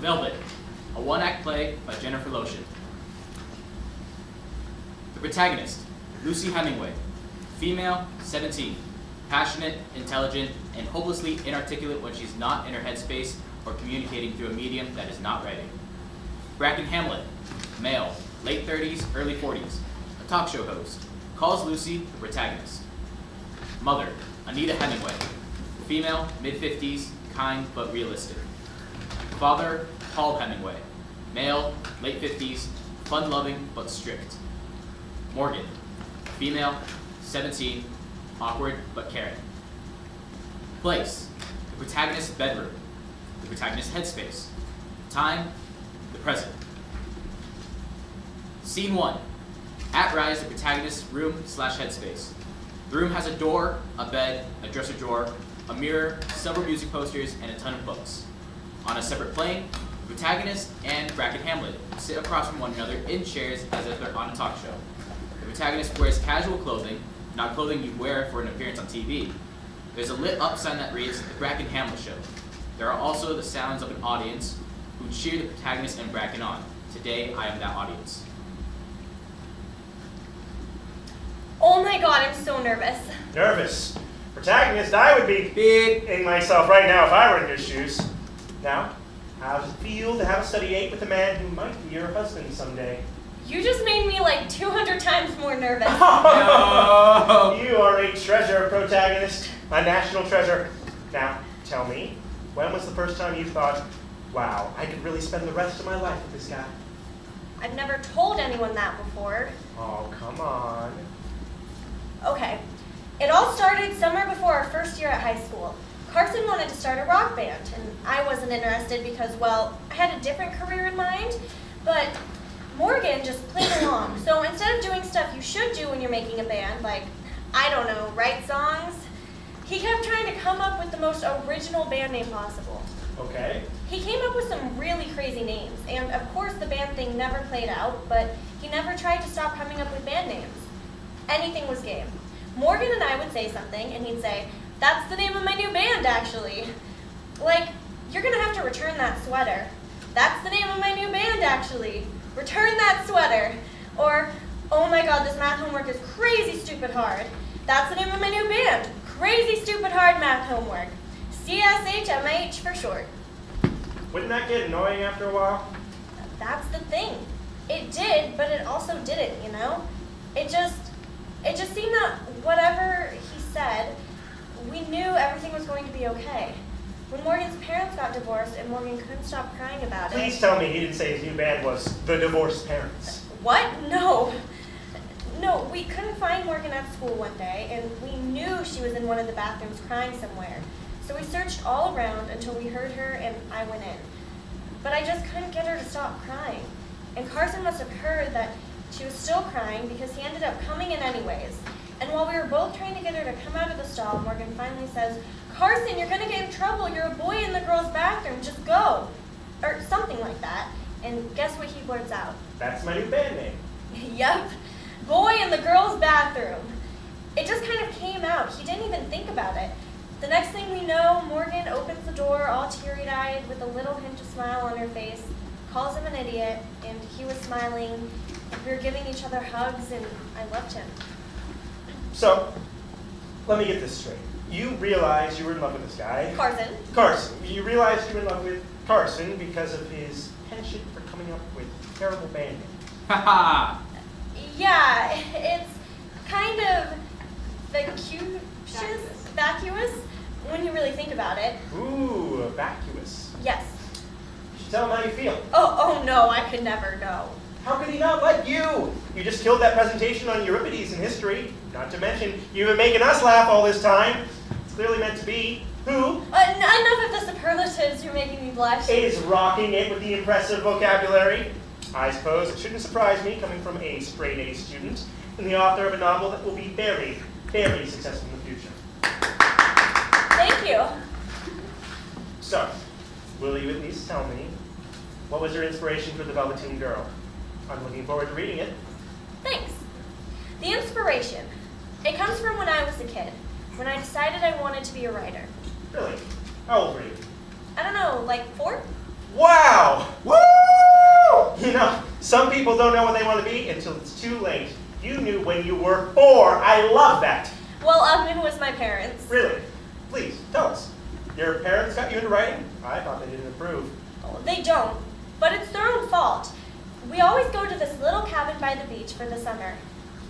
Velvet, a one-act play by Jennifer Loschen. The protagonist, Lucy Hemingway, female, 17, passionate, intelligent, and hopelessly inarticulate when she's not in her headspace or communicating through a medium that is not writing. Braken Hamlet, male, late 30s, early 40s, a talk show host, calls Lucy the protagonist. Mother, Anita Hemingway, female, mid-50s, kind but realistic. Father, Paul Hemingway, male, late 50s, fun-loving but strict. Morgan, female, 17, awkward but caring. Place, the protagonist's bedroom, the protagonist's headspace. Time, the present. Scene 1, at Rise, the protagonist's room/headspace. The room has a door, a bed, a dresser drawer, a mirror, several music posters, and a ton of books. On a separate plane, the protagonist and Braken Hamlet sit across from one another in chairs as if they're on a talk show. The protagonist wears casual clothing, not clothing you'd wear for an appearance on TV. There's a lit up sign that reads, The Braken Hamlet Show. There are also the sounds of an audience who cheer the protagonist and Braken on. Today, I am that audience. Oh my god, I'm so nervous. Nervous? Protagonist, I would be beating myself right now if I were in your shoes. Now, how does it feel to have a study date with a man who might be your husband someday? You just made me like 200 times more nervous. No. You are a treasure, protagonist. A national treasure. Now, tell me, when was the first time you thought, wow, I could really spend the rest of my life with this guy? I've never told anyone that before. Oh, come on. Okay, it all started summer before our first year at high school. Carson wanted to start a rock band, and I wasn't interested because, well, I had a different career in mind, but Morgan just played along. So instead of doing stuff you should do when you're making a band, like, I don't know, write songs, he kept trying to come up with the most original band name possible. Okay. He came up with some really crazy names, and of course the band thing never played out, but he never tried to stop coming up with band names. Anything was game. Morgan and I would say something, and he'd say, that's the name of my new band, actually. Like, you're gonna have to return that sweater. That's the name of my new band, actually. Return that sweater. Or, oh my god, this math homework is crazy stupid hard. That's the name of my new band. Crazy stupid hard math homework. CSHMH for short. Wouldn't that get annoying after a while? That's the thing. It did, but it also didn't, you know? It just seemed that whatever he said, we knew everything was going to be okay. When Morgan's parents got divorced and Morgan couldn't stop crying about it. Please tell me he didn't say his new band was The Divorced Parents. What? No. No, we couldn't find Morgan at school one day, and we knew she was in one of the bathrooms crying somewhere. So we searched all around until we heard her and I went in. But I just couldn't get her to stop crying. And Carson must have heard that she was still crying because he ended up coming in anyways. And while we were both trying to get her to come out of the stall, Morgan finally says, Carson, you're gonna get in trouble. You're a boy in the girls' bathroom. Just go. Or something like that. And guess what he blurts out? That's my new band name. Yep. Boy in the girls' bathroom. It just kind of came out. He didn't even think about it. The next thing we know, Morgan opens the door all teary-eyed with a little hint of smile on her face, calls him an idiot, and he was smiling. We were giving each other hugs, and I loved him. So, let me get this straight. You realized you were in love with this guy. Carson. You realized you were in love with Carson because of his penchant for coming up with terrible band names. Haha! Yeah, it's kind of vacuous, when you really think about it. Ooh, vacuous. Yes. You should tell him how you feel. Oh no, I could never know. How could he not like you? You just killed that presentation on Euripides in history. Not to mention, you've been making us laugh all this time. It's clearly meant to be. Who? Enough of the superlatives, you're making me blush. Is rocking it with the impressive vocabulary. I suppose it shouldn't surprise me coming from a straight-A student and the author of a novel that will be very, very successful in the future. Thank you. So, will you at least tell me, what was your inspiration for The Velveteen Girl? I'm looking forward to reading it. Thanks. The inspiration. It comes from when I was a kid, when I decided I wanted to be a writer. Really? How old were you? I don't know, like 4? Wow! Woo! You know, some people don't know what they want to be until it's too late. You knew when you were 4. I love that. Well, Nguyen was my parents. Really? Please, tell us. Your parents got you into writing? I thought they didn't approve. They don't, but it's their own fault. We always go to this little cabin by the beach for the summer.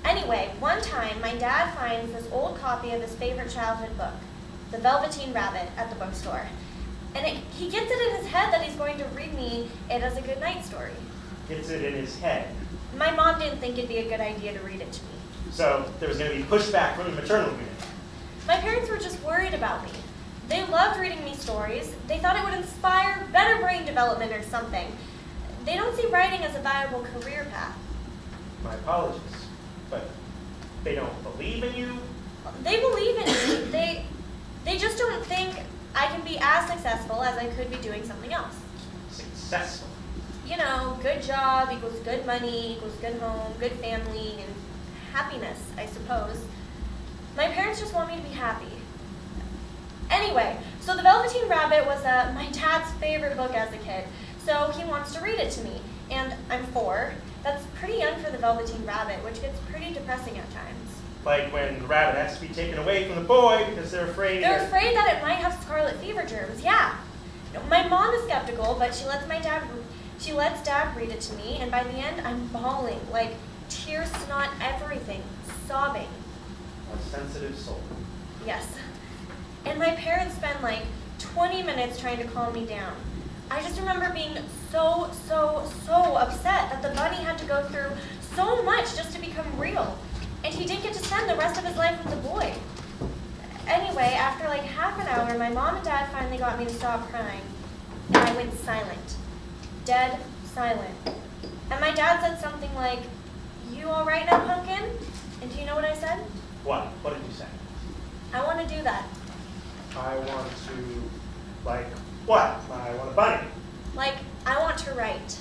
Anyway, one time my dad finds this old copy of his favorite childhood book, The Velveteen Rabbit, at the bookstore. And he gets it in his head that he's going to read me it as a good night story. Gets it in his head. My mom didn't think it'd be a good idea to read it to me. So there was going to be pushback from the maternal unit. My parents were just worried about me. They loved reading me stories. They thought it would inspire better brain development or something. They don't see writing as a viable career path. My apologies, but they don't believe in you? They believe in me. They just don't think I can be as successful as I could be doing something else. Successful? You know, good job equals good money, equals good home, good family, and happiness, I suppose. My parents just want me to be happy. Anyway, so The Velveteen Rabbit was my dad's favorite book as a kid, so he wants to read it to me. And I'm 4. That's pretty young for The Velveteen Rabbit, which gets pretty depressing at times. Like when the rabbit has to be taken away from the boy because they're afraid... They're afraid that it might have scarlet fever germs, yeah. My mom is skeptical, but she lets dad read it to me, and by the end, I'm bawling, like tears, snot, everything, sobbing. A sensitive soul. Yes. And my parents spend like 20 minutes trying to calm me down. I just remember being so upset that the bunny had to go through so much just to become real. And he didn't get to spend the rest of his life with the boy. Anyway, after like half an hour, my mom and dad finally got me to stop crying. And I went silent. Dead silent. And my dad said something like, "You all right now, Pumpkin?" And do you know what I said? What? What did you say? "I want to do that." I want to... Like, what? I want a bunny. Like, I want to write.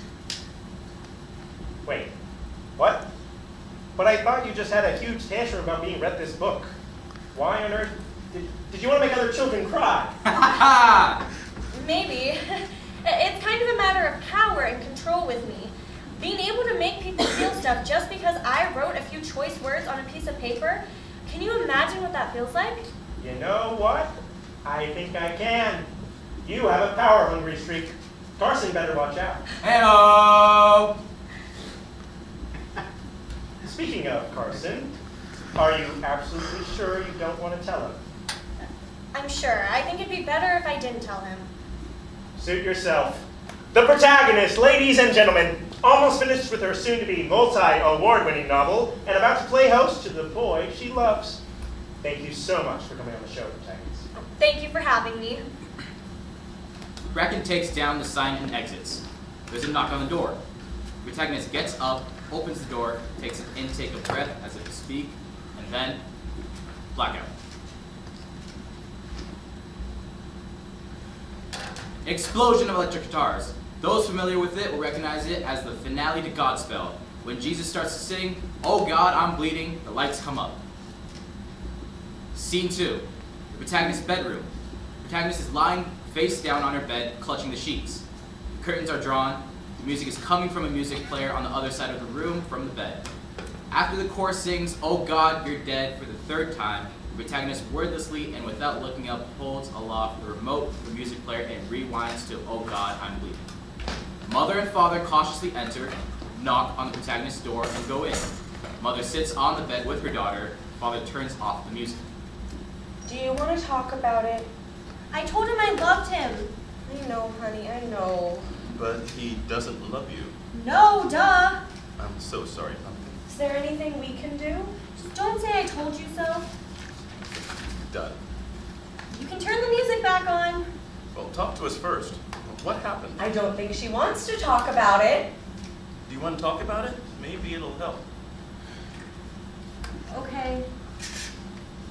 Wait, what? But I thought you just had a huge tantrum about being read this book. Why on earth? Did you want to make other children cry? Maybe. It's kind of a matter of power and control with me. Being able to make people feel stuff just because I wrote a few choice words on a piece of paper. Can you imagine what that feels like? You know what? I think I can. You have a power-hungry streak. Carson better watch out. Hello. Speaking of Carson, are you absolutely sure you don't want to tell him? I'm sure. I think it'd be better if I didn't tell him. Suit yourself. The protagonist, ladies and gentlemen, almost finished with her soon-to-be multi-award-winning novel and about to play host to the boy she loves. Thank you so much for coming on the show, protagonist. Thank you for having me. Braken takes down the sign and exits. There's a knock on the door. The protagonist gets up, opens the door, takes an intake of breath as if to speak, and then blackout. Explosion of electric guitars. Those familiar with it will recognize it as the finale to Godspell. When Jesus starts to sing, "Oh God, I'm bleeding," the lights come up. Scene 2. The protagonist's bedroom. The protagonist is lying face down on her bed, clutching the sheets. The curtains are drawn. The music is coming from a music player on the other side of the room from the bed. After the chorus sings, "Oh God, you're dead," for the 3rd time, the protagonist wordlessly and without looking up holds aloft the remote for the music player and rewinds to "Oh God, I'm bleeding." Mother and father cautiously enter, knock on the protagonist's door, and go in. Mother sits on the bed with her daughter. Father turns off the music. Do you want to talk about it? I told him I loved him. I know, honey, I know. But he doesn't love you. No, duh. I'm so sorry, Pumpkin. Is there anything we can do? Just don't say I told you so. Done. You can turn the music back on. Well, talk to us first. What happened? I don't think she wants to talk about it. Do you want to talk about it? Maybe it'll help. Okay.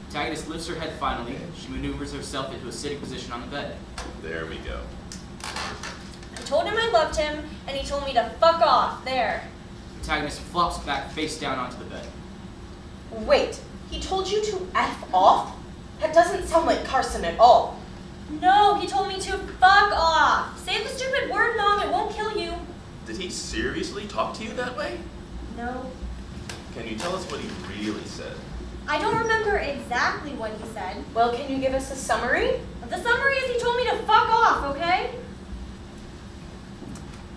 Protagonist lifts her head finally. She maneuvers herself into a sitting position on the bed. There we go. I told him I loved him, and he told me to fuck off. There. Protagonist flops back face down onto the bed. Wait, he told you to F off? That doesn't sound like Carson at all. No, he told me to fuck off. Say the stupid word, Mom, it won't kill you. Did he seriously talk to you that way? No. Can you tell us what he really said? I don't remember exactly what he said. Well, can you give us a summary? The summary is he told me to fuck off, okay?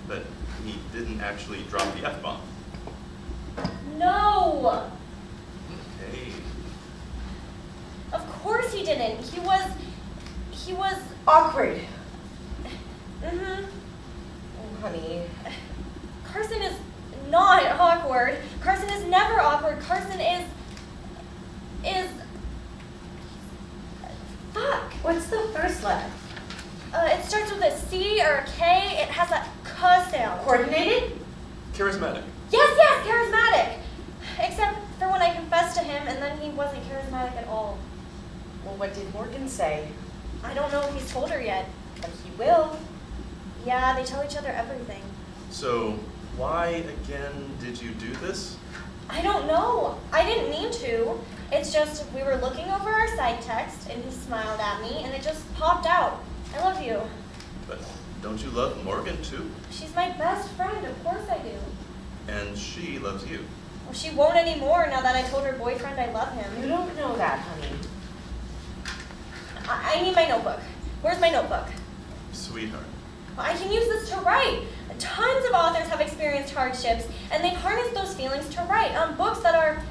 But he didn't actually drop the F-bomb. No. Okay. Of course he didn't. He was Awkward. mm-hmm. Oh, honey. Carson is not awkward. Carson is never awkward. Carson is fuck. What's the first letter? It starts with a C or a K. It has a K sound. Coordinated? Charismatic. Yes, charismatic. Except for when I confessed to him, and then he wasn't charismatic at all. Well, what did Morgan say? I don't know if he's told her yet. But he will. Yeah, they tell each other everything. So, why again did you do this? I don't know. I didn't mean to. It's just we were looking over our side text, and he smiled at me, and it just popped out. I love you. But don't you love Morgan too? She's my best friend. Of course I do. And she loves you. Well, she won't anymore now that I told her boyfriend I love You him. don't know that, honey. I need my notebook. Where's my notebook? Sweetheart. I can use this to write. Tons of authors have experienced hardships, and they've harnessed those feelings to write on books that are,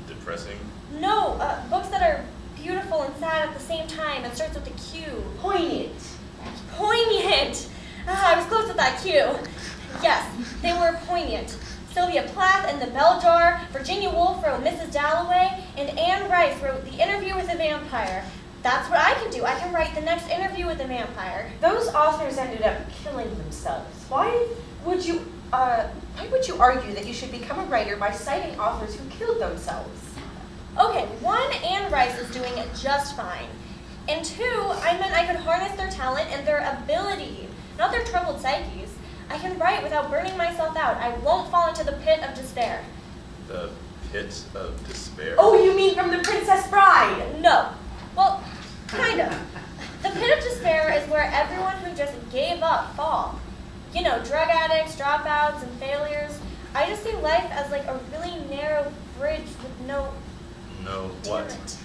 Depressing. no, books that are beautiful and sad at the same time. It starts with a Q. Poignant. Poignant. I was close with that Q. Yes, they were poignant. Sylvia Plath and the Bell Jar, Virginia Woolf wrote Mrs. Dalloway, and Anne Rice wrote The Interview with a Vampire. That's what I can do. I can write the next Interview with a Vampire. Those authors ended up killing themselves. Why would you argue that you should become a writer by citing authors who killed themselves? Okay, one, Anne Rice is doing it just fine. And two, I meant I could harness their talent and their ability, not their troubled psyches. I can write without burning myself out. I won't fall into the pit of despair. The pit of despair. Oh, you mean from The Princess Bride? No. Well, kind of. The pit of despair is where everyone who just gave up fall. You know, drug addicts, dropouts, and failures. I just see life as like a really narrow bridge with no... No, Damn what? it.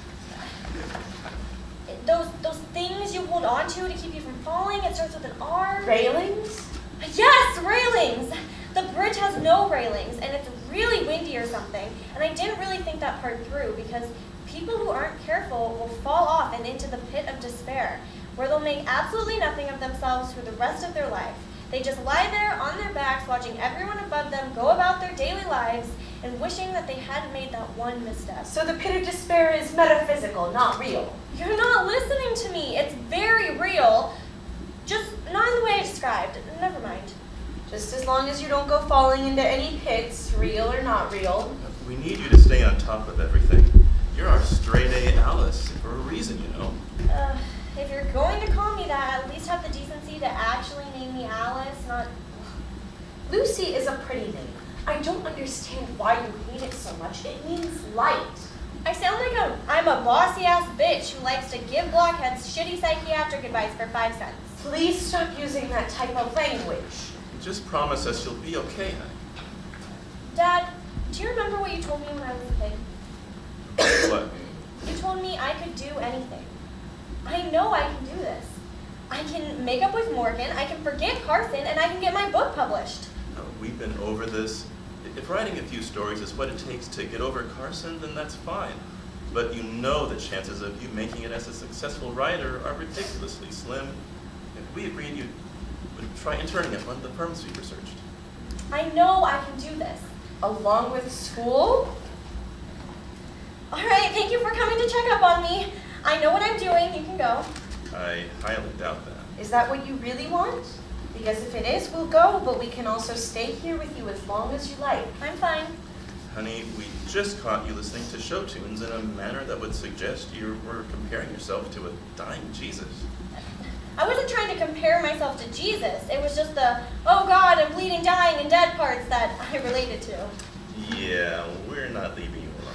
Those things you hold on to keep you from falling, it starts with an R. Railings? Yes, railings! The bridge has no railings, and it's really windy or something, and I didn't really think that part through, because people who aren't careful will fall off and into the pit of despair, where they'll make absolutely nothing of themselves for the rest of their life. They just lie there on their backs, watching everyone above them go about their daily lives, and wishing that they hadn't made that one misstep. So the pit of despair is metaphysical, not real. You're not listening to me. It's very real. Just not in the way I described. Never mind. Just as long as you don't go falling into any pits, real or not real. We need you to stay on top of everything. You're our straight A Alice for a reason, you know. If you're going to call me that, at least have the decency to actually name me Alice, not... Lucy is a pretty name. I don't understand why you hate it so much. It means light. I sound like I'm a bossy-ass bitch who likes to give blockheads shitty psychiatric advice for 5 cents. Please stop using that type of language. Just promise us you'll be okay, honey. Dad, do you remember what you told me when I was a kid? What? You told me I could do anything. I know I can do this. I can make up with Morgan, I can forget Carson, and I can get my book published. We've been over this. If writing a few stories is what it takes to get over Carson, then that's fine. But you know the chances of you making it as a successful writer are ridiculously slim. If we agreed you would try interning at one of the firms we researched. I know I can do this. Along with school? All right, thank you for coming to check up on me. I know what I'm doing. You can go. I highly doubt that. Is that what you really want? Because if it is, we'll go, but we can also stay here with you as long as you like. I'm fine. Honey, we just caught you listening to show tunes in a manner that would suggest you were comparing yourself to a dying Jesus. I wasn't trying to compare myself to Jesus. It was just the, oh God, I'm bleeding, dying, and dead parts that I related to. Yeah, we're not leaving you alone.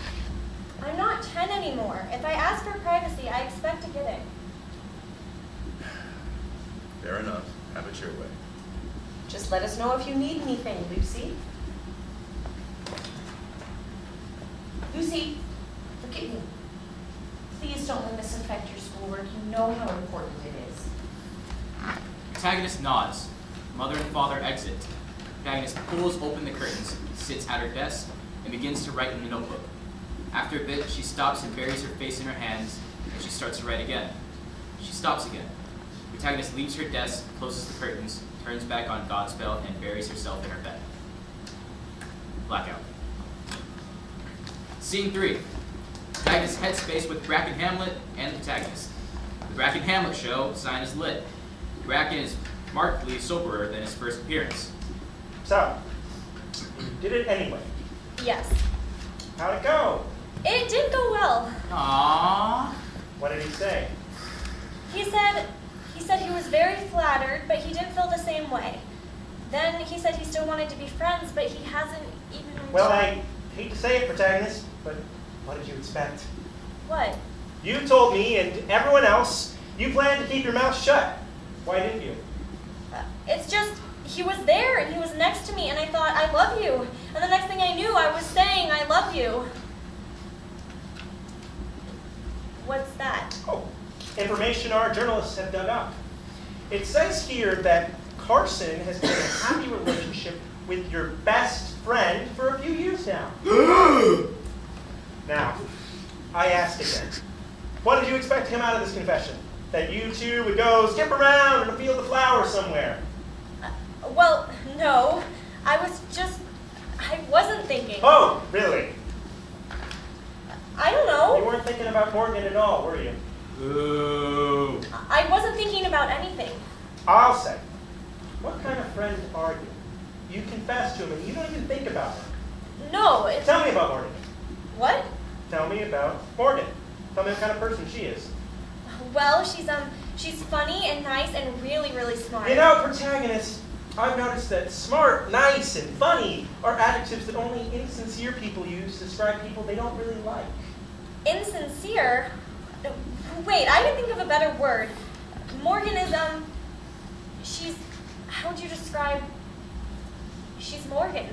I'm not 10 anymore. If I ask for privacy, I expect to get it. Just let us know if you need anything, Lucy. Lucy, look at me. Please don't let this affect your schoolwork. You know how important it is. Protagonist nods. Mother and father exit. Protagonist pulls open the curtains, sits at her desk, and begins to write in the notebook. After a bit, she stops and buries her face in her hands, and she starts to write again. She stops again. Protagonist leaves her desk, closes the curtains, turns back on Godspell, and buries herself in her bed. Blackout. Scene 3. Protagonist headspace with Braken Hamlet and the protagonist. The Braken Hamlet show, sign is lit. Braken is markedly soberer than his first appearance. So, you did it anyway. Yes. How'd it go? It did go well. Aww. What did he say? He said he was very flattered, but he didn't feel the same way. Then he said he still wanted to be friends, but he hasn't even Well, tried. I hate to say it, protagonist, but what did you expect? What? You told me and everyone else you planned to keep your mouth shut. Why didn't you? It's just, he was there and he was next to me and I thought, I love you. And the next thing I knew, I was saying, I love you. What's that? Oh, information our journalists have dug up. It says here that Carson has been in a happy relationship with your best friend for a few years now. Now, I ask again, what did you expect to come out of this confession? That you two would go skip around in a field of flowers somewhere? Well, no. I wasn't thinking. Oh, really? I don't You know. weren't thinking about Morgan at all, were you? Ooh. I wasn't thinking about anything. I'll say, what kind of friend are you? You confess to him and you don't even think about her. No, it's... Tell me about Morgan. What? Tell me about Morgan. Tell me what kind of person she is. Well, she's funny and nice and really, really smart. You know, protagonist, I've noticed that smart, nice, and funny are adjectives that only insincere people use to describe people they don't really like. Insincere? Wait, I can think of a better word. Morgan is, she's... How would you describe... She's Morgan.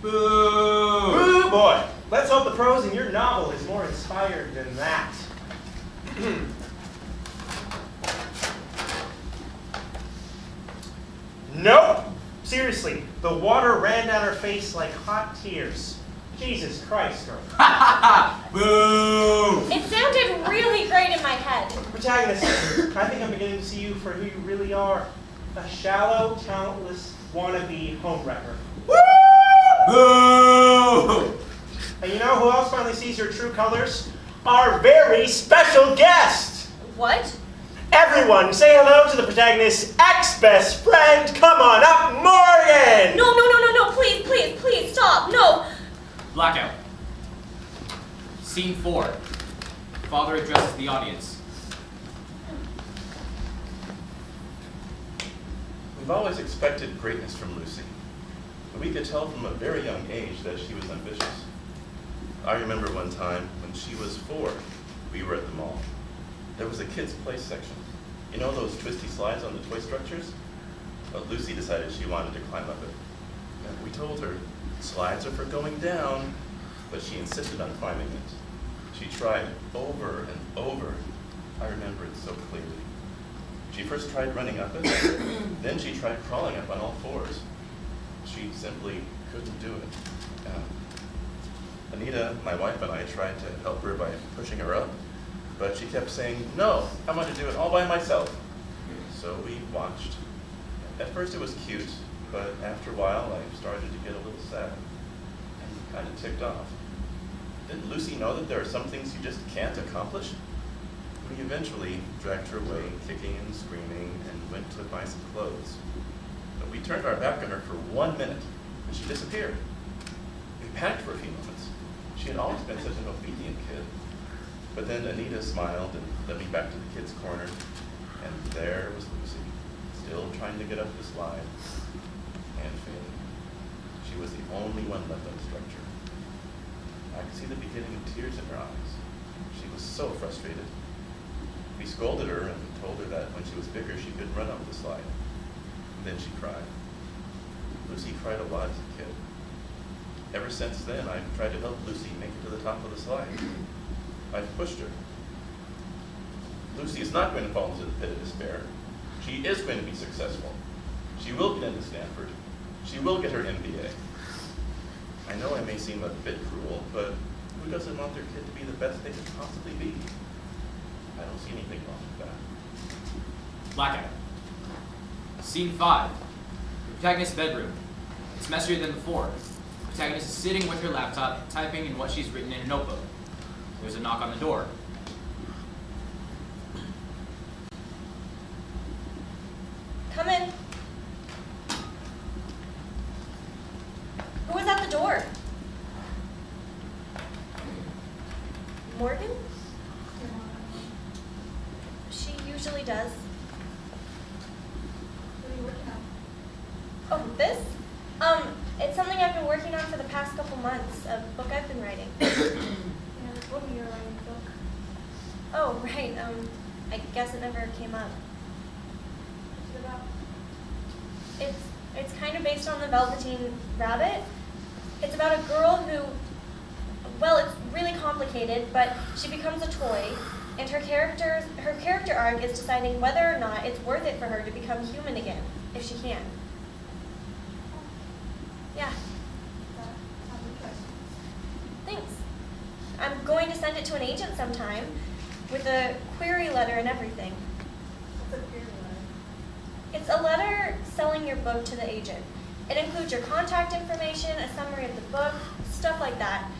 Boo. Ooh, boy. Let's hope the prose in your novel is more inspired than that. Nope. Seriously, the water ran down her face like hot tears. Jesus Christ, girl. Boo. It sounded really great in my head. Protagonist, I think I'm beginning to see you for who you really are. A shallow, talentless, wannabe homewrecker. Boo. And you know who else finally sees your true colors? Our very special guest! What? Everyone, say hello to the protagonist's ex-best friend. Come on up, Morgan! No, please, stop, no. Blackout. Scene 4. Father addresses the audience. We've always expected greatness from Lucy, but we could tell from a very young age that she was ambitious. I remember one time when she was 4, we were at the mall. There was a kids' play section. You know those twisty slides on the toy structures? Well, Lucy decided she wanted to climb up it. And we told her, slides are for going down, but she insisted on climbing it. She tried over and over. I remember it so clearly. She first tried running up it, then she tried crawling up on all 4s. She simply couldn't do it. Anita, my wife, and I tried to help her by pushing her up, but she kept saying, no, I want to do it all by myself. So we watched. At first it was cute, but after a while I started to get a little sad and kind of ticked off. Didn't Lucy know that there are some things you just can't accomplish? We eventually dragged her away, kicking and screaming, and went to buy some clothes. But we turned our back on her for 1 minute, and she disappeared. We panicked for a few moments. She had always been such an obedient kid. But then Anita smiled and led me back to the kids' corner, and there was Lucy, still trying to get up the slide, and failing. She was the only one left on the structure. I could see the beginning of tears in her eyes. She was so frustrated. We scolded her and told her that when she was bigger, she could run up the slide. And then she cried. Lucy cried a lot as a kid. Ever since then, I've tried to help Lucy make it to the top of the slide. I've pushed her. Lucy is not going to fall into the pit of despair. She is going to be successful. She will get into Stanford. She will get her MBA. I know I may seem a bit cruel, but who doesn't want their kid to be the best they can possibly be? I don't see anything wrong with that. Blackout. Scene 5. The protagonist's bedroom. It's messier than before. The protagonist is sitting with her laptop, typing in what she's written in a notebook. There's a knock on the door. Come in. Who was at the door? Morgan? She usually does. What are you working on? Oh, this? It's something I've been working on for the past couple months, a book I've been writing. Yeah, you told me you were writing a book. Oh, right, I guess it never came up. What's it about? It's kind of based on the Velveteen Rabbit. It's about a girl who, well, it's really complicated, but she becomes a toy, and her character arc is deciding whether or not it's worth it for her to become human again, if she can. Yeah, That sounds interesting. thanks. I'm going to send it to an agent sometime, with a query letter and everything. What's a query letter? It's a letter selling your book to the agent. It includes your contact information, a summary of the book, stuff like that.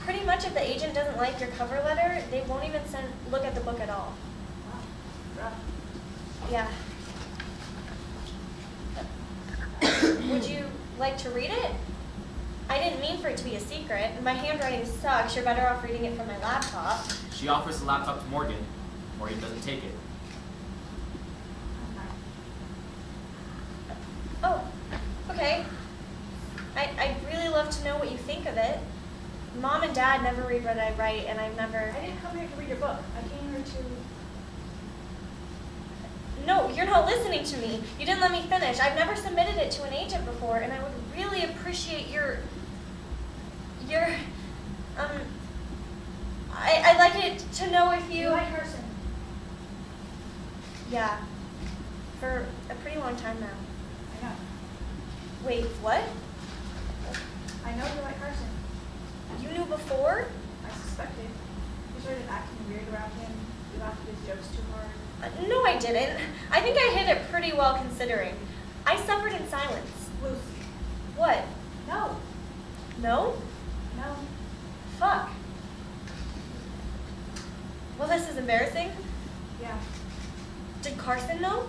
Pretty much if the agent doesn't like your cover letter, they won't even look at the book at all. Wow, rough. Yeah. Would you like to read it? I didn't mean for it to be a secret. My handwriting sucks. You're better off reading it from my laptop. She offers the laptop to Morgan. Morgan doesn't take it. Oh, okay. I'd really love to know what you think of it. Mom and Dad never read what I write, and I've never... I didn't come here to read your book. I came here to... No, you're not listening to me. You didn't let me finish. I've never submitted it to an agent before, and I would really appreciate I'd like it to know if you... You like Carson. Yeah. For a pretty long time now. I know. Wait, what? I know you like Carson. You knew before? I suspected. You started acting weird around him. You laughed at his jokes too hard. No, I didn't. I think I hid it pretty well considering. I suffered in silence. Lucy. What? No. No? No. Fuck. Well, this is embarrassing. Yeah. Did Carson know?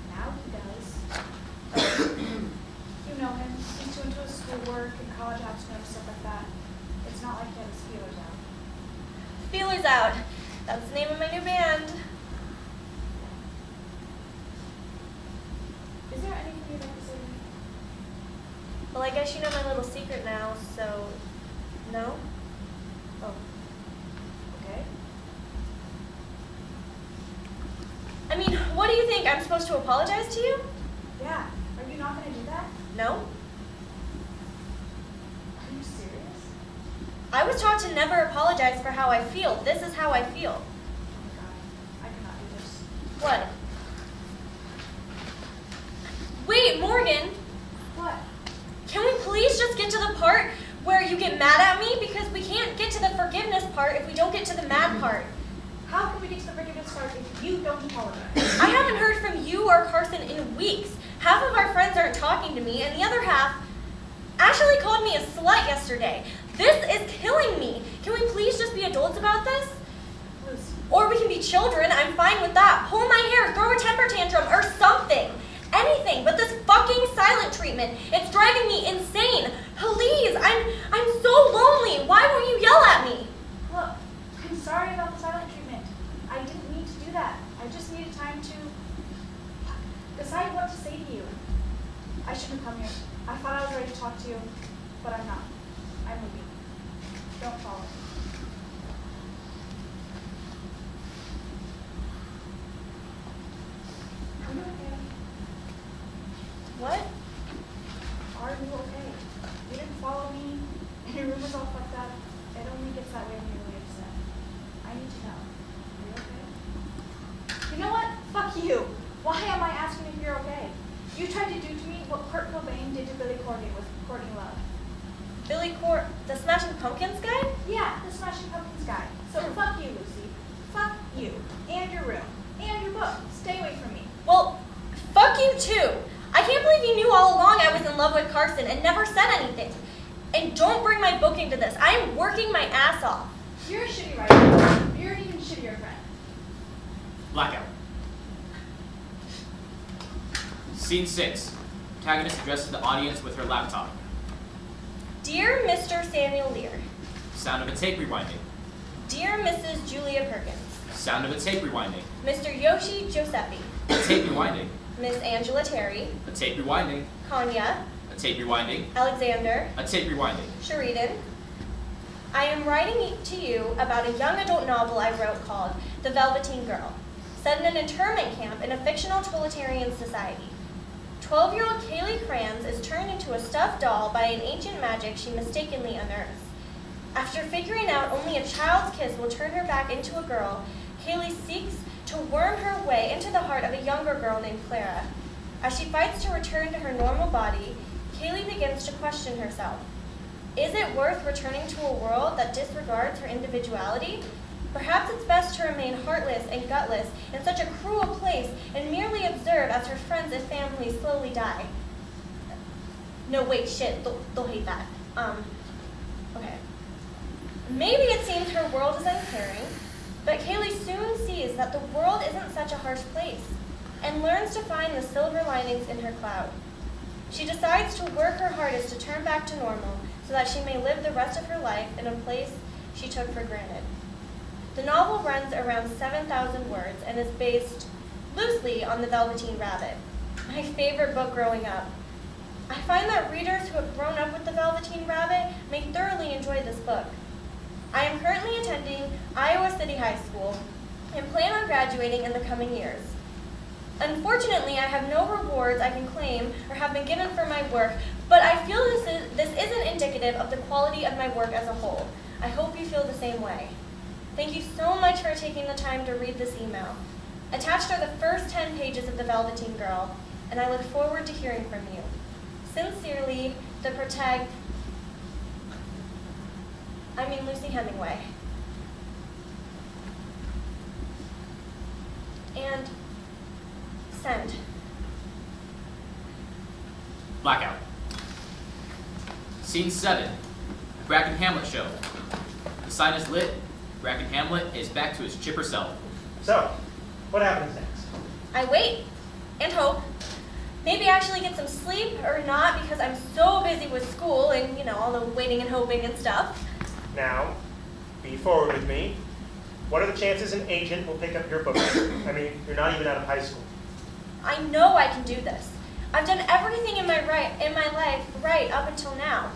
Now he does. You know him. He's too into his schoolwork and college apps and stuff like that. It's not like he had his feelers out. Feelers Out. That's the name of my new band. Is there anything you'd like to say to me? Well, I guess you know my little secret now, so... No? Oh. Okay. I mean, what do you think? I'm supposed to apologize to you? Yeah. Are you not going to do that? No? Are you serious? I was taught to never apologize for how I feel. This is how I feel. Oh my god. I cannot do this. What? Wait, Morgan! What? Can we please just get to the part where you get mad at me? Because we can't get to the forgiveness part if we don't get to the mad part. How can we get to the forgiveness part if you don't apologize? I haven't heard from you or Carson in weeks. Half of our friends aren't talking to me, and the other half... Ashley called me a slut yesterday. This is killing me. Can we please just be adults about this? Lucy. Or we can be children. I'm fine with that. Pull my hair, throw a temper tantrum, or something. Anything but this fucking silent treatment. It's driving me insane. Please, I'm so lonely. Why won't you yell at me? Look, I'm sorry about the silent treatment. I didn't mean to do that. I just needed time to decide what to say to you. I shouldn't have come here. I thought I was ready to talk to you, but I'm not. I'm leaving. Don't follow me. Are you okay? What? Are you fuck you. Why am I asking if you're okay? You tried to do to me what Kurt Cobain did to Billy Corgan with Courtney Love. The Smashing Pumpkins guy? Yeah, the Smashing Pumpkins guy. So fuck you, Lucy. Fuck you. And your room. And your book. Stay away from me. Well, fuck you too. I can't believe you knew all along I was in love with Carson and never said anything. And don't bring my book into this. I am working my ass off. You're a shitty writer. You're an even shittier friend. Blackout. Scene 6. Protagonist addresses the audience with her laptop. Dear Mr. Samuel Lear. Sound of a tape rewinding. Dear Mrs. Julia Perkins. Sound of a tape rewinding. Mr. Yoshi Giuseppe. A tape rewinding. Miss Angela Terry. A tape rewinding. Konya. A tape rewinding. Alexander. A tape rewinding. Sheridan. I am writing to you about a young adult novel I wrote called The Velveteen Girl, set in an internment camp in a fictional totalitarian society. 12-year-old Kaylee Kranz is turned into a stuffed doll by an ancient magic she mistakenly unearths. After figuring out only a child's kiss will turn her back into a girl, Kaylee seeks to worm her way into the heart of a younger girl named Clara. As she fights to return to her normal body, Kaylee begins to question herself. Is it worth returning to a world that disregards her individuality? Perhaps it's best to remain heartless and gutless in such a cruel place and merely observe as her friends and family slowly die. No, wait, shit, they'll hate that. Okay. Maybe it seems her world is uncaring, but Kaylee soon sees that the world isn't such a harsh place and learns to find the silver linings in her cloud. She decides to work her hardest to turn back to normal so that she may live the rest of her life in a place she took for granted. The novel runs around 7,000 words and is based loosely on The Velveteen Rabbit, my favorite book growing up. I find that readers who have grown up with The Velveteen Rabbit may thoroughly enjoy this book. I am currently attending Iowa City High School and plan on graduating in the coming years. Unfortunately, I have no rewards I can claim or have been given for my work, but I feel this isn't indicative of the quality of my work as a whole. I hope you feel the same way. Thank you so much for taking the time to read this email. Attached are the first 10 pages of The Velveteen Girl, and I look forward to hearing from you. Sincerely, Lucy Hemingway. And send. Blackout. Scene 7. The Braken Hamlet show. The sign is lit. Braken Hamlet is back to his chipper self. So, what happens next? I wait and hope. Maybe actually get some sleep or not because I'm so busy with school and, all the waiting and hoping and stuff. Now, be forward with me. What are the chances an agent will pick up your book? I mean, you're not even out of high school. I know I can do this. I've done everything in my life right up until now.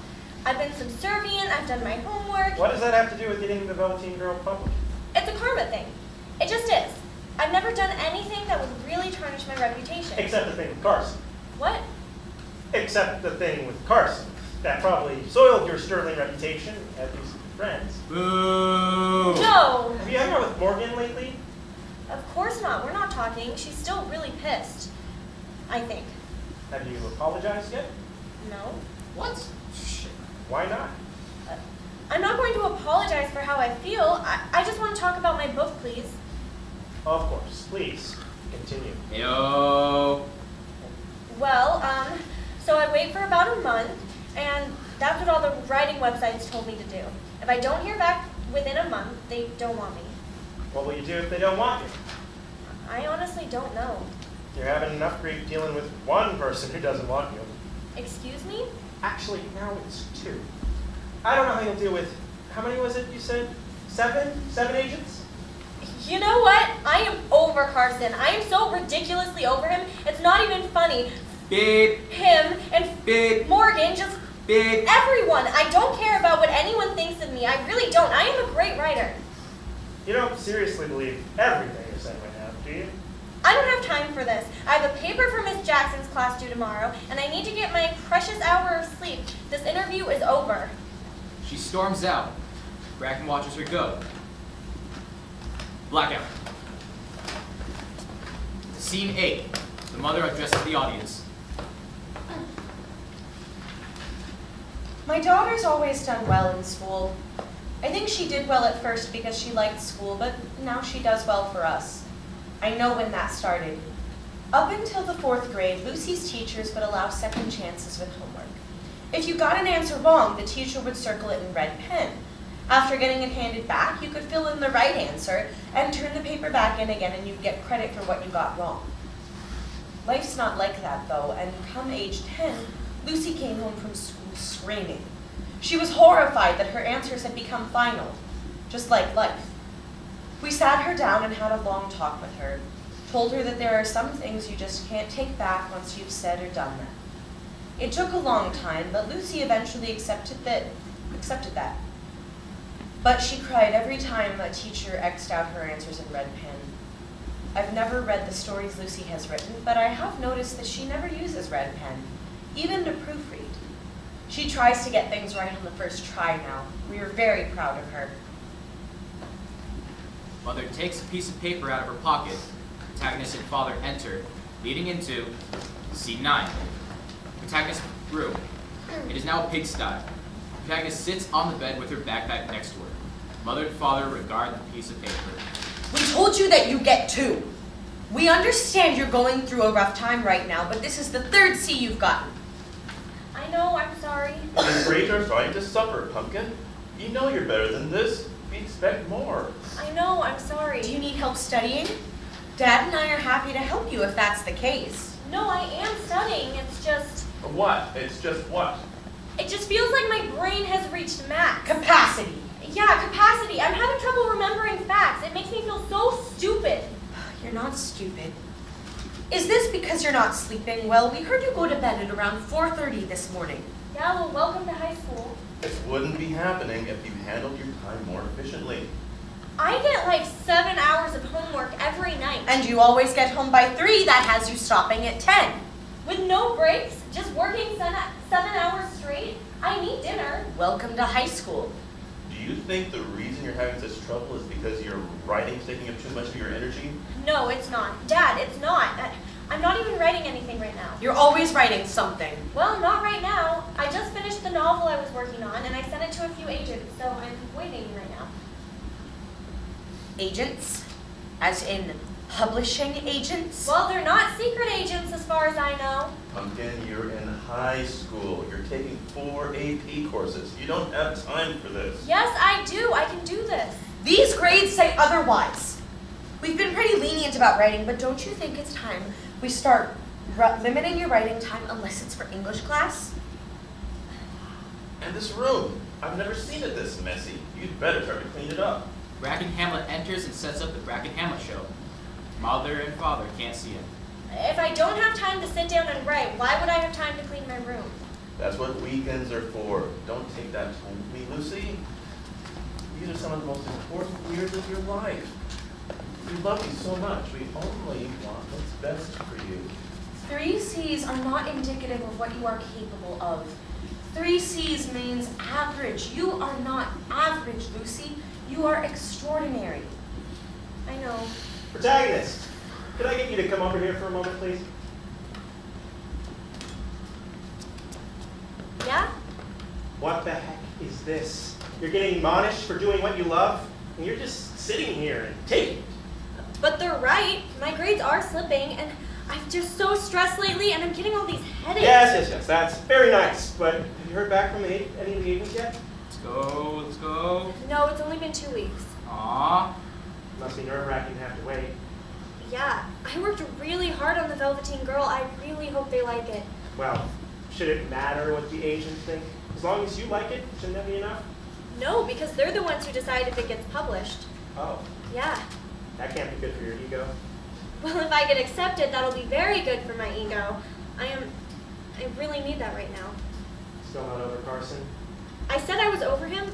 I've been subservient, I've done my homework. What does that have to do with getting The Velveteen Girl published? It's a karma thing. It just is. I've never done anything that would really tarnish my reputation. Except the thing with Carson. What? Except the thing with Carson. That probably soiled your sterling reputation, at least with friends. Boo! No! Have you hung out with Morgan lately? Of course not. We're not talking. She's still really pissed. I think. Have you apologized yet? No. What? Shit. Why not? I'm not going to apologize for how I feel. I just want to talk about my book, please. Of course. Please, continue. Yo. Well, so I wait for about a month, and that's what all the writing websites told me to do. If I don't hear back within a month, they don't want me. What will you do if they don't want you? I honestly don't know. You're having enough grief dealing with one person who doesn't want you. Excuse me? Actually, now it's 2. I don't know how you'll deal with, how many was it you said? 7? 7 agents? You know what? I am over Carson. I am so ridiculously over him. It's not even funny. Beep. Him and Beep. Morgan, just Beep. everyone. I don't care about what anyone thinks of me. I really don't. I am a great writer. You don't seriously believe everything you're saying right now, do you? I don't have time for this. I have a paper for Miss Jackson's class due tomorrow, and I need to get my precious hour of sleep. This interview is over. She storms out. Braken watches her go. Blackout. Scene 8. The mother addresses the audience. My daughter's always done well in school. I think she did well at first because she liked school, but now she does well for us. I know when that started. Up until the 4th grade, Lucy's teachers would allow second chances with homework. If you got an answer wrong, the teacher would circle it in red pen. After getting it handed back, you could fill in the right answer and turn the paper back in again, and you'd get credit for what you got wrong. Life's not like that, though, and come age 10, Lucy came home from school screaming. She was horrified that her answers had become final, just like life. We sat her down and had a long talk with her, told her that there are some things you just can't take back once you've said or done them. It took a long time, but Lucy eventually accepted that. But she cried every time a teacher X'd out her answers in red pen. I've never read the stories Lucy has written, but I have noticed that she never uses red pen, even to proofread. She tries to get things right on the first try now. We are very proud of her. Mother takes a piece of paper out of her pocket. Protagonist and father enter, leading into Scene 9. Protagonist's room. It is now a pigsty. Protagonist sits on the bed with her backpack next to her. Mother and father regard the piece of paper. We told you that you get 2. We understand you're going through a rough time right now, but this is the 3rd C you've gotten. I know, I'm sorry. These grades are starting to suffer, Pumpkin. You know you're better than this. We expect more. I know, I'm sorry. Do you need help studying? Dad and I are happy to help you if that's the case. No, I am studying. It's just, What? It's just what? it just feels like my brain has reached max. Capacity. Yeah, capacity. I'm having trouble remembering facts. It makes me feel so stupid. You're not stupid. Is this because you're not sleeping well? We heard you go to bed at around 4:30 this morning. Yeah, well, welcome to high school. This wouldn't be happening if you handled your time more efficiently. I get like 7 hours of homework every night. And you always get home by 3. That has you stopping at 10. With no breaks, just working 7 hours straight. I need dinner. Welcome to high school. Do you think the reason you're having such trouble is because your writing's taking up too much of your energy? No, it's not. Dad, it's not. I'm not even writing anything right now. You're always writing something. Well, not right now. I just finished the novel I was working on, and I sent it to a few agents, so I'm waiting right now. Agents? As in publishing agents? Well, they're not secret agents as far as I know. Pumpkin, you're in high school. You're taking 4 AP courses. You don't have time for this. Yes, I do. I can do this. These grades say otherwise. We've been pretty lenient about writing, but don't you think it's time we start limiting your writing time unless it's for English class? And this room, I've never seen it this messy. You'd better try to clean it up. Braken Hamlet enters and sets up the Braken Hamlet show. Mother and father can't see him. If I don't have time to sit down and write, why would I have time to clean my room? That's what weekends are for. Don't take that home with me, Lucy. These are some of the most important years of your life. We love you so much. We only want what's best for you. 3 C's are not indicative of what you are capable of. 3 C's means average. You are not average, Lucy. You are extraordinary. I know. Protagonist, could I get you to come over here for a moment, please? Yeah? What the heck is this? You're getting admonished for doing what you love, and you're just sitting here and taking it. But they're right. My grades are slipping, and I'm just so stressed lately, and I'm getting all these headaches. Yes, that's very nice. But have you heard back from any of the agents yet? Let's go. No, it's only been 2 weeks. Aww. Must be nerve-wracking to have to wait. Yeah, I worked really hard on the Velveteen Girl. I really hope they like it. Well, should it matter what the agents think? As long as you like it, shouldn't that be enough? No, because they're the ones who decide if it gets published. Oh, Yeah. that can't be good for your ego. Well, if I get accepted, that'll be very good for my ego. I really need that right now. Still not over Carson? I said I was over him,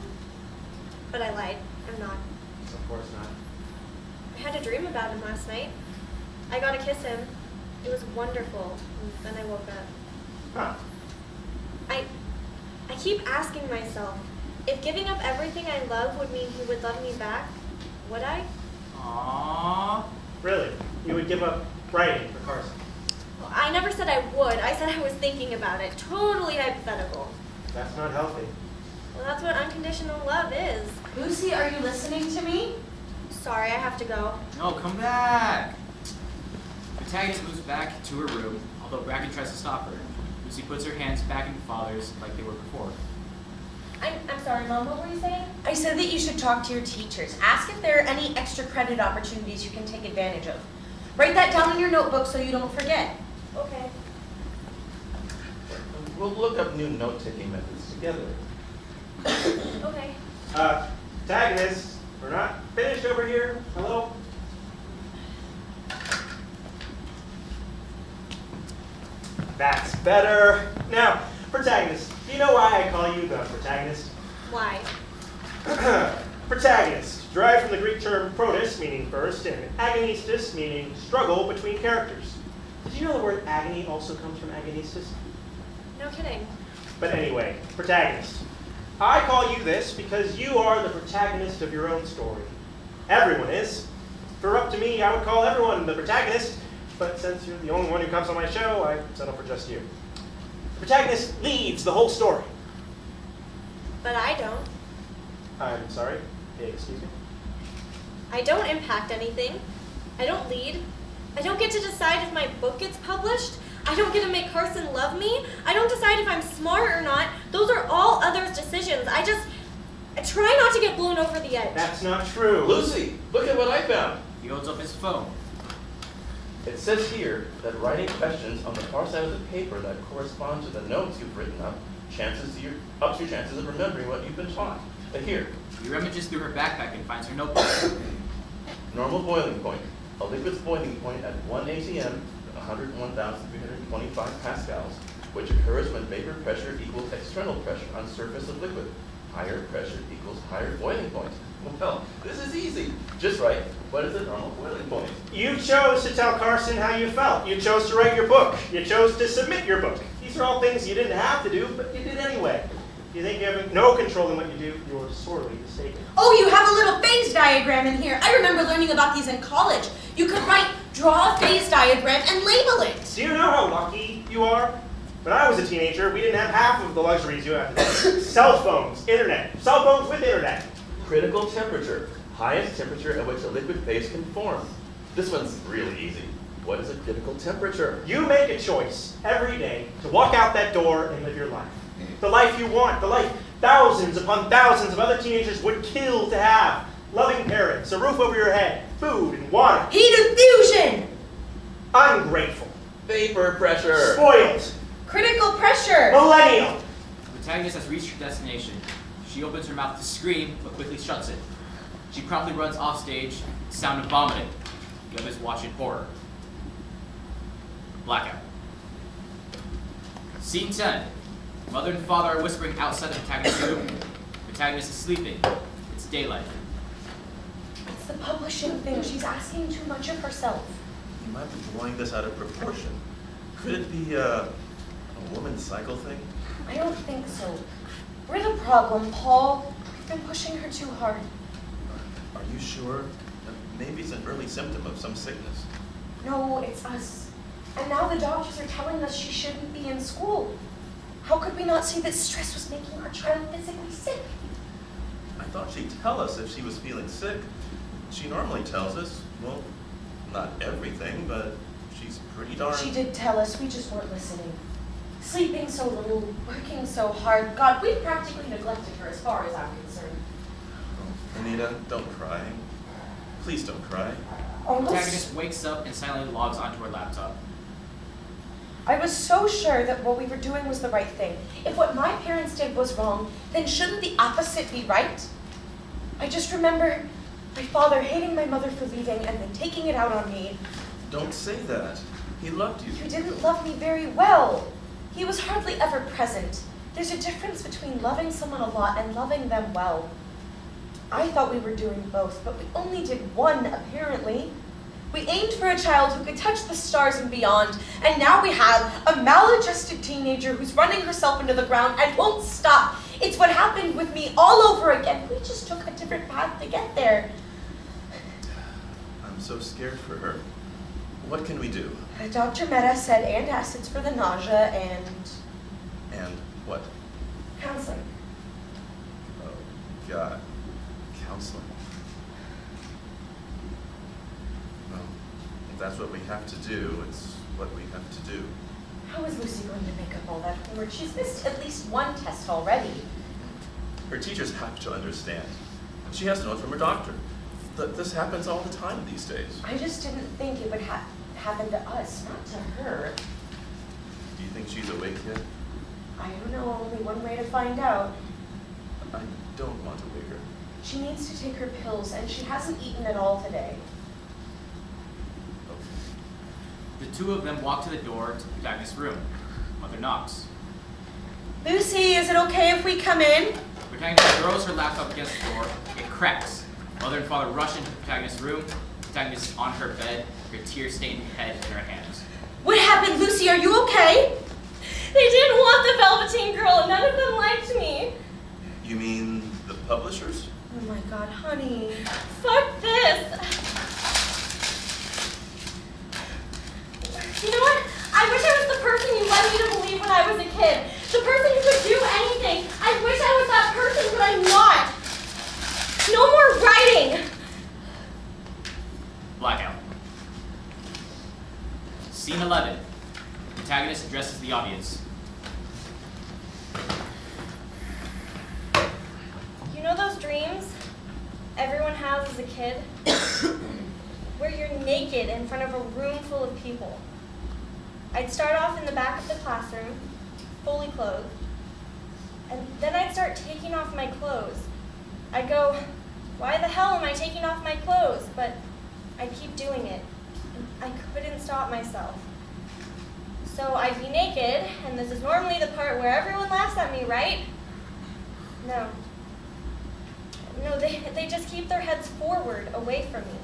but I lied. I'm not. Of course not. I had a dream about him last night. I got to kiss him. It was wonderful. And then I woke up. Huh. I keep asking myself, if giving up everything I love would mean he would love me back, would I? Aww. Really? You would give up Writing for Carson. Well, I never said I would. I said I was thinking about it. Totally hypothetical. That's not healthy. Well, that's what unconditional love is. Lucy, are you listening to me? Sorry, I have to go. No, come back! The protagonist moves back to her room, although Braken tries to stop her. Lucy puts her hands back in father's like they were before. I'm sorry, Mom. What were you saying? I said that you should talk to your teachers. Ask if there are any extra credit opportunities you can take advantage of. Write that down in your notebook so you don't forget. Okay. We'll look up new note-taking methods together. Okay. Protagonist, we're not finished over here. Hello? That's better. Now, protagonist, do you know why I call you the protagonist? Why? Protagonist, derived from the Greek term protus, meaning first, and agonistus, meaning struggle between characters. Did you know the word agony also comes from agonistus? No kidding. But anyway, protagonist. I call you this because you are the protagonist of your own story. Everyone is. If it were up to me, I would call everyone the protagonist, but since you're the only one who comes on my show, I settle for just you. The protagonist leads the whole story. But I don't. I'm sorry, excuse me? I don't impact anything. I don't lead. I don't get to decide if my book gets published. I don't get to make Carson love me. I don't decide if I'm smart or not. Those are all others' decisions. I try not to get blown over the edge. That's not true. Lucy, look at what I found. He holds up his phone. It says here that writing questions on the far side of the paper that correspond to the notes you've written up ups your chances of remembering what you've been taught. Here. He rummages through her backpack and finds her notebook. Normal boiling point. A liquid's boiling point at 1 atm, 101,325 pascals, which occurs when vapor pressure equals external pressure on surface of liquid. Higher pressure equals higher boiling point. Well, this is easy. Just write, what is a normal boiling point? You chose to tell Carson how you felt. You chose to write your book. You chose to submit your book. These are all things you didn't have to do, but you did anyway. You think you have no control in what you do, you're sorely mistaken. Oh, you have a little phase diagram in here. I remember learning about these in college. You could draw a phase diagram and label it. Do you know how lucky you are? When I was a teenager, we didn't have half of the luxuries you have today. Cell phones, internet, cell phones with internet. Critical temperature. Highest temperature at which a liquid phase can form. This one's really easy. What is a critical temperature? You make a choice every day to walk out that door and live your life. The life you want, the life thousands upon thousands of other teenagers would kill to have. Loving parents, a roof over your head, food and water. Heat of fusion. Ungrateful. Vapor pressure. Spoiled. Critical pressure. Millennial. The protagonist has reached her destination. She opens her mouth to scream, but quickly shuts it. She promptly runs off stage, sound of vomiting. The others watch in horror. Blackout. Scene 10. Mother and father are whispering outside the protagonist's room. The protagonist is sleeping. It's daylight. It's the publishing thing. She's asking too much of herself. You might be blowing this out of proportion. Could it be a woman's cycle thing? I don't think so. We're the problem, Paul. We've been pushing her too hard. Are you sure? Maybe it's an early symptom of some sickness. No, it's us. And now the doctors are telling us she shouldn't be in school. How could we not see that stress was making our child physically sick? I thought she'd tell us if she was feeling sick. She normally tells us, well, not everything, but she's pretty darn... She did tell us, we just weren't listening. Sleeping so little, working so hard. God, we practically neglected her as far as I'm concerned. Oh, Anita, don't cry. Please don't cry. The protagonist wakes up and silently logs onto her laptop. I was so sure that what we were doing was the right thing. If what my parents did was wrong, then shouldn't the opposite be right? I just remember my father hating my mother for leaving and then taking it out on me. Don't say that. He loved you. You didn't love me very well. He was hardly ever present. There's a difference between loving someone a lot and loving them well. I thought we were doing both, but we only did one, apparently. We aimed for a child who could touch the stars and beyond, and now we have a maladjusted teenager who's running herself into the ground and won't stop. It's what happened with me all over again. We just took a different path to get there. I'm so scared for her. What can we do? Dr. Mehta said antacids for the nausea and And what? counseling. Oh, God. Counseling. Well, if that's what we have to do, it's what we have to do. How is Lucy going to make up all that homework? She's missed at least one test already. Her teachers have to understand. She has to know it from her doctor. This happens all the time these days. I just didn't think it would happen to us, not to her. Do you think she's awake yet? I don't know, only one way to find out. I don't want to wake her. She needs to take her pills, and she hasn't eaten at all today. Okay. The two of them walk to the door to the protagonist's room. Mother knocks. Lucy, is it okay if we come in? The protagonist throws her laptop against the door. It cracks. Mother and father rush into the protagonist's room. The protagonist is on her bed, her tear-stained head in her hands. What happened, Lucy? Are you okay? They didn't want the Velveteen Girl, and none of them liked me. You mean the publishers? Oh my God, honey. Fuck this. You know what? I wish I was the person you led me to believe when I was a kid. The person who could do anything. I wish I was that person, but I'm not. No more writing. Blackout. Scene 11. The protagonist addresses the audience. You know those dreams everyone has as a kid? Where you're naked in front of a room full of people. I'd start off in the back of the classroom, fully clothed, and then I'd start taking off my clothes. I'd go, why the hell am I taking off my clothes? But I'd keep doing it. I couldn't stop myself. So I'd be naked, and this is normally the part where everyone laughs at me, right? No, they just keep their heads forward, away from me.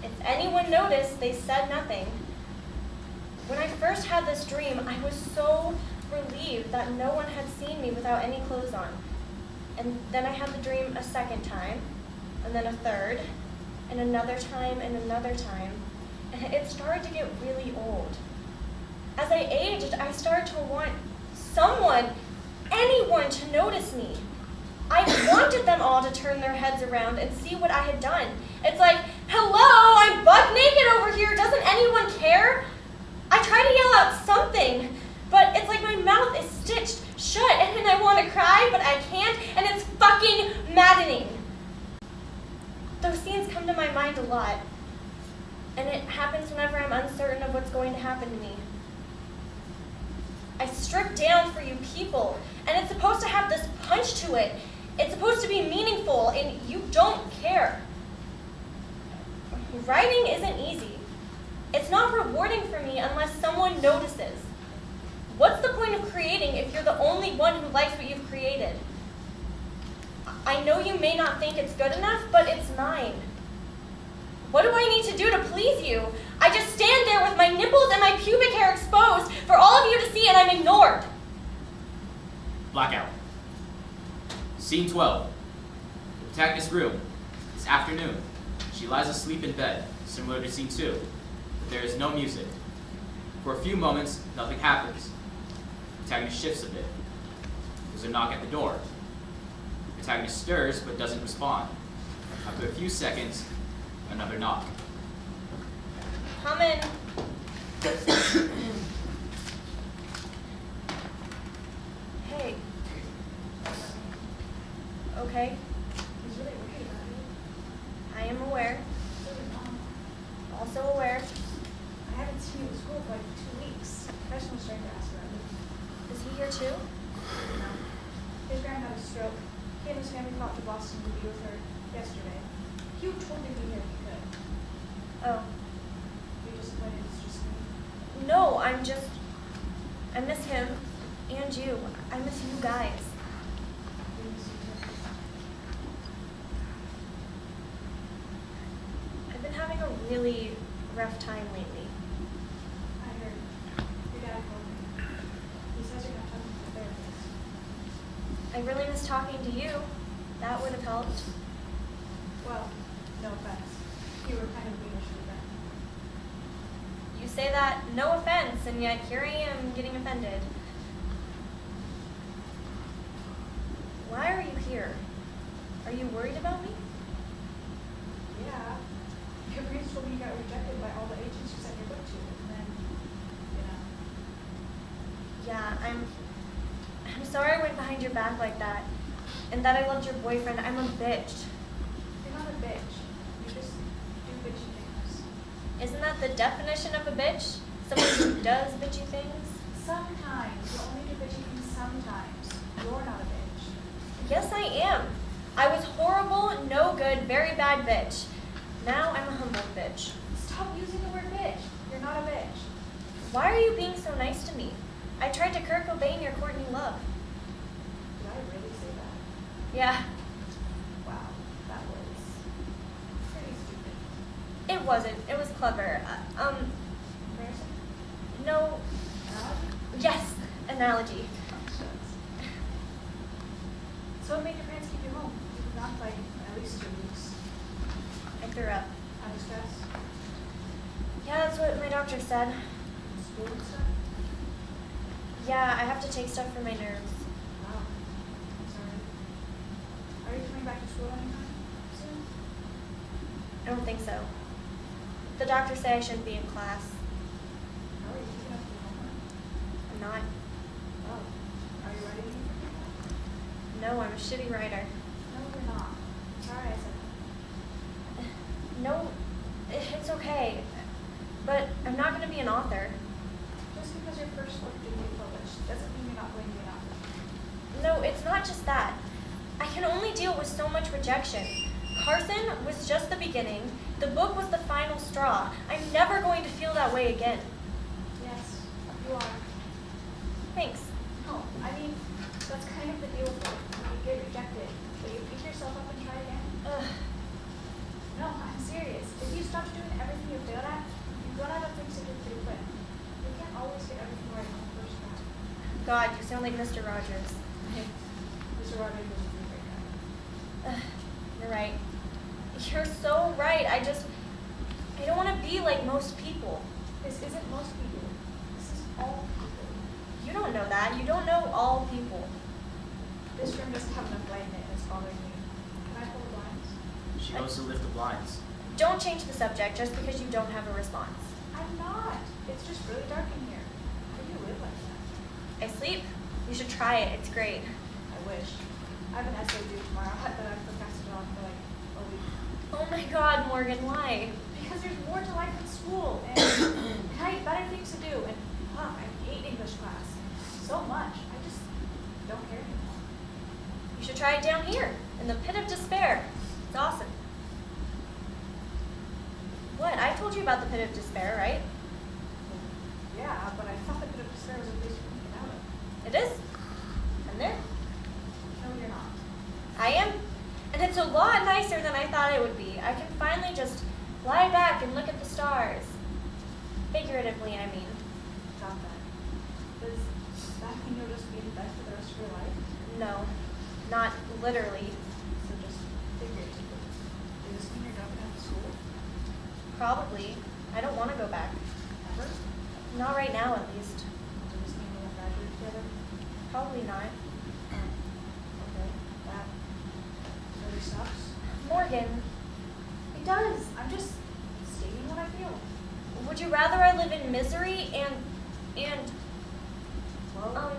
If anyone noticed, they said nothing. When I first had this dream, I was so relieved that no one had seen me without any clothes on. And then I had the dream a second time, and then a third, and another time, and another time. And it started to get really old. As I aged, I started to want someone, anyone to notice me. I wanted them all to turn their heads around and see what I had done. It's like, hello, I'm buck naked over here. Doesn't anyone care? I try to yell out something, but it's like my mouth is stitched shut and I want to cry, but I can't, and it's fucking maddening. Those scenes come to my mind a lot, and it happens whenever I'm uncertain of what's going to happen to me. I stripped down for you people, and it's supposed to have this punch to it. It's supposed to be meaningful, and you don't care. Writing isn't easy. It's not rewarding for me unless someone notices. What's the point of creating if you're the only one who likes what you've created? I know you may not think it's good enough, but it's mine. What do I need to do to please you? I just stand there with my nipples and my pubic hair exposed for all of you to see, and I'm ignored. Blackout. Scene 12. The protagonist's room. It's afternoon. She lies asleep in bed, similar to scene 2. But there is no music. For a few moments, nothing happens. The protagonist shifts a bit. There's a knock at the door. The protagonist stirs but doesn't respond. After a few seconds, another knock. Come in. Hey. Okay, He's really worried about you. I am aware. So did Mom. Also aware. I haven't seen you at school for like 2 weeks. I just want to start to ask about you. Is he here too? No. His grandma had a stroke. He and his family flew out to Boston to be with her yesterday. He would totally be here if he could. Oh. You're disappointed it's just me. No, I miss him and you. I miss you guys. We miss you too. I've been having a really rough time lately. I heard. Your dad called me. He says you're not talking to the therapist. I really miss talking to you. That would have helped. Well, no offense. You were kind of being a sugar. say that, no offense, and yet here I am getting offended. Why are you here? Are you worried about me? Yeah. Your parents told me you got rejected by all the agents you sent your book to, and then, Yeah, I'm sorry I went behind your back like that, and that I loved your boyfriend. I'm a bitch. You're not a bitch. You just do bitchy things. Isn't that the definition of a bitch? Someone who does bitchy things? Sometimes. You only do bitchy things sometimes. You're not a bitch. Yes, I am. I was horrible, no good, very bad bitch. Now I'm a humble bitch. Stop using the word bitch. You're not a bitch. Why are you being so nice to me? I tried to Kurt Cobain your Courtney Love. Did I really say that? Yeah, Wow, that was pretty stupid. it wasn't. It was clever. Embarrassing? No, Analogy? yes, analogy. So what made your parents keep you home? You were gone for like at least 2 weeks. I threw up. Out of stress? Yeah, that's what my doctor said. School and stuff? Yeah, I have to take stuff for my nerves. Wow. I'm sorry. Are you coming back to school anytime soon? I don't think so. The doctor said I shouldn't be in class. How are you keeping up with your homework? I'm not. Oh. Are you writing anything right now? No, I'm a shitty writer. No, you're not. Sorry I said that. No, it's okay. But I'm not going to be an author. Just because your first book didn't get published doesn't mean you're not going to be an author. No, it's not just that. I can only deal with so much rejection. Carson was just the beginning. The book was the final straw. I'm never going to feel that way again. Yes, you are. Thanks. No, I mean, that's kind of the deal with it. You get rejected, but you pick yourself up and try again. Ugh. No, I'm serious. If you stopped doing everything you failed at, you'd run out of things to do pretty quick. You can't always get everything right on the first try. God, you sound like Mr. Rogers. Mr. Robbie was a great guy. Ugh, you're right. You're so right. I don't want to be like most people. This isn't most people. This is all people. You don't know that. You don't know all people. This room doesn't have enough light in it and it's bothering me. Can I pull the blinds? She goes to lift the blinds. Don't change the subject just because you don't have a response. I'm not. It's just really dark in here. How do you live like that? I sleep. You should try it. It's great. I wish. I have an essay due tomorrow that I've procrastinated on for like a week. Oh my God, Morgan, why? Because there's more to life than school, and I have better things to do, and I hate English class so much. I just don't care anymore. You should try it down here, in the pit of despair. It's awesome. What? I told you about the pit of despair, right? Yeah, but I thought the pit of despair was a place you couldn't get out of. It is. I'm there. No, you're not. I am. And it's a lot nicer than I thought it would be. I can finally just lie back and look at the stars. Figuratively, I mean. Stop that. Does that mean you'll just be in bed for the rest of your life? No, not literally. So just figuratively. Does this mean you're dropping out of school? Probably. I don't want to go back. Ever? Not right now, at least. Does this mean we won't graduate together? Probably not. Okay. That really sucks. Morgan, It does. I'm just stating what I feel. would you rather I live in misery and Well,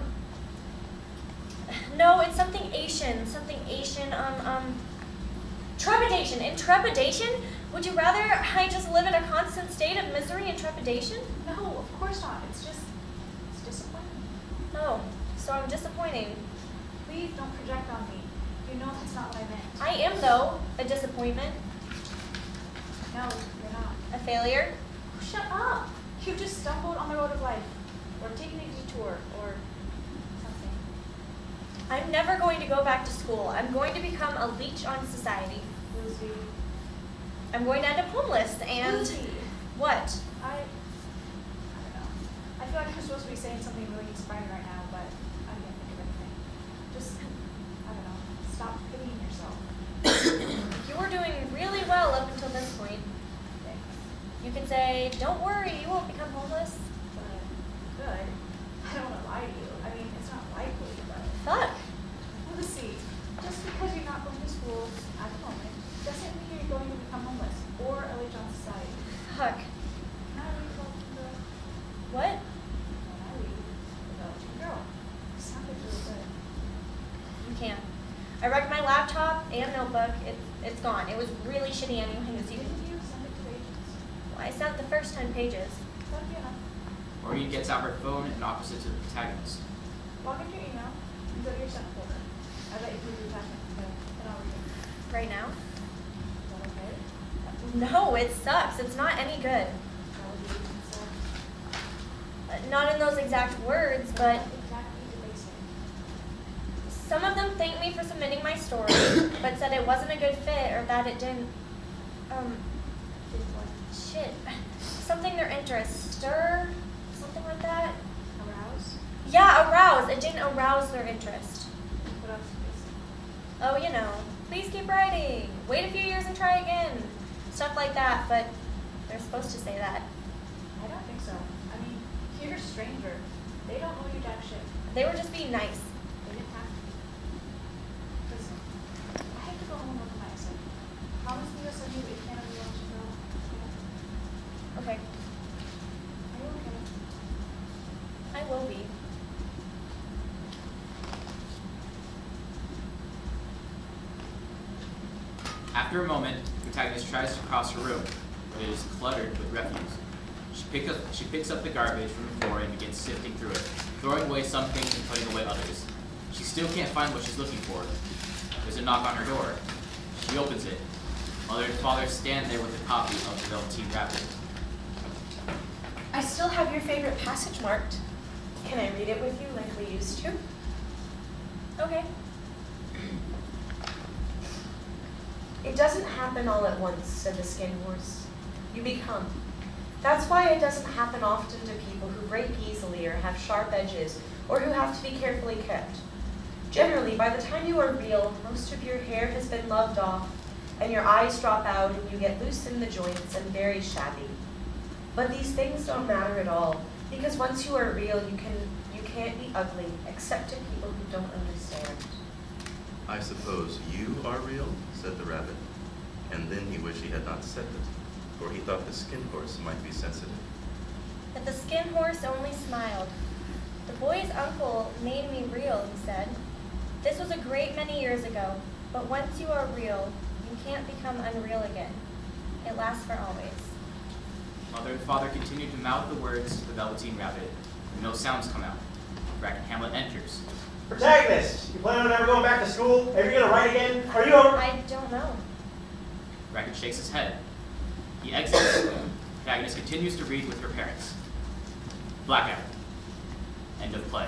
no, it's something Asian, trepidation. In trepidation? Would you rather I just live in a constant state of misery and trepidation? no, of course not. It's disappointing. No, so I'm disappointing. Please don't project on me. You know that's not what I meant. I am, though, a disappointment, No, you're not. a failure. Shut up. You just stumbled on the road of life, or taken a detour, or something. I'm never going to go back to school. I'm going to become a leech on society. Lucy. I'm going to end up homeless and... Lucy. What? I don't know. I feel like I'm supposed to be saying something really inspiring right now, but I can't think of anything. Just, I don't know. Stop pitying yourself. You were doing really well up until this point. Thanks. You could say, don't worry, you won't become homeless. But good. I don't want to lie to you. I mean, it's not likely, but Fuck. we'll see. Just because you're not going to school at the moment doesn't mean you're going to become homeless or a wage on society. Fuck. Can I leave the What? When I leave the girl? It sounded really good. You can. I wrecked my laptop and notebook. It's gone. It was really shitty anyways. Didn't you send it to the agents? I sent the first 10 pages. That'd be enough. Maureen gets out her phone and opposite to the protagonist. Log into your email and go to your sent folder. I bet you can do that, and I'll read it. Right now? Is that okay? No, it sucks. It's not any good. That would be so. Not in those exact words, but What exactly did they say? some of them thanked me for submitting my story, but said it wasn't a good fit or that it didn't, Did what? shit, something their interest stir, something like that. Arouse? Yeah, arouse. It didn't arouse their interest. What else did they say? Oh, you know, please keep writing. Wait a few years and try again. Stuff like that, but they're supposed to say that. I don't think so. I mean, you're a stranger. They don't know you jack shit. They were just being nice. They didn't have to. Listen, I have to go home with my son. Promise me you'll send me a can of the lunch girl. Okay, Are you okay? I will be. After a moment, the protagonist tries to cross her room, but it is cluttered with refuse. She picks up the garbage from the floor and begins sifting through it, throwing away some things and putting away others. She still can't find what she's looking for. There's a knock on her door. She opens it. Mother and father stand there with a copy of the Velveteen Rabbit. I still have your favorite passage marked. Can I read it with you like we used to? Okay. It doesn't happen all at once, said the skin horse. You become. That's why it doesn't happen often to people who break easily or have sharp edges or who have to be carefully kept. Generally, by the time you are real, most of your hair has been loved off and your eyes drop out and you get loose in the joints and very shabby. But these things don't matter at all because once you are real, you can't be ugly except to people who don't understand. I suppose you are real, said the rabbit. And then he wished he had not said it, for he thought the skin horse might be sensitive. But the skin horse only smiled. The boy's uncle made me real, he said. This was a great many years ago, but once you are real, you can't become unreal again. It lasts for always. Mother and father continue to mouth the words to the Velveteen Rabbit, and no sounds come out. Braken Hamlet enters. Protagonist, you plan on ever going back to school? Ever gonna write again? Are you over? I don't know. Braken shakes his head. He exits. The protagonist continues to read with her parents. Blackout. End of play.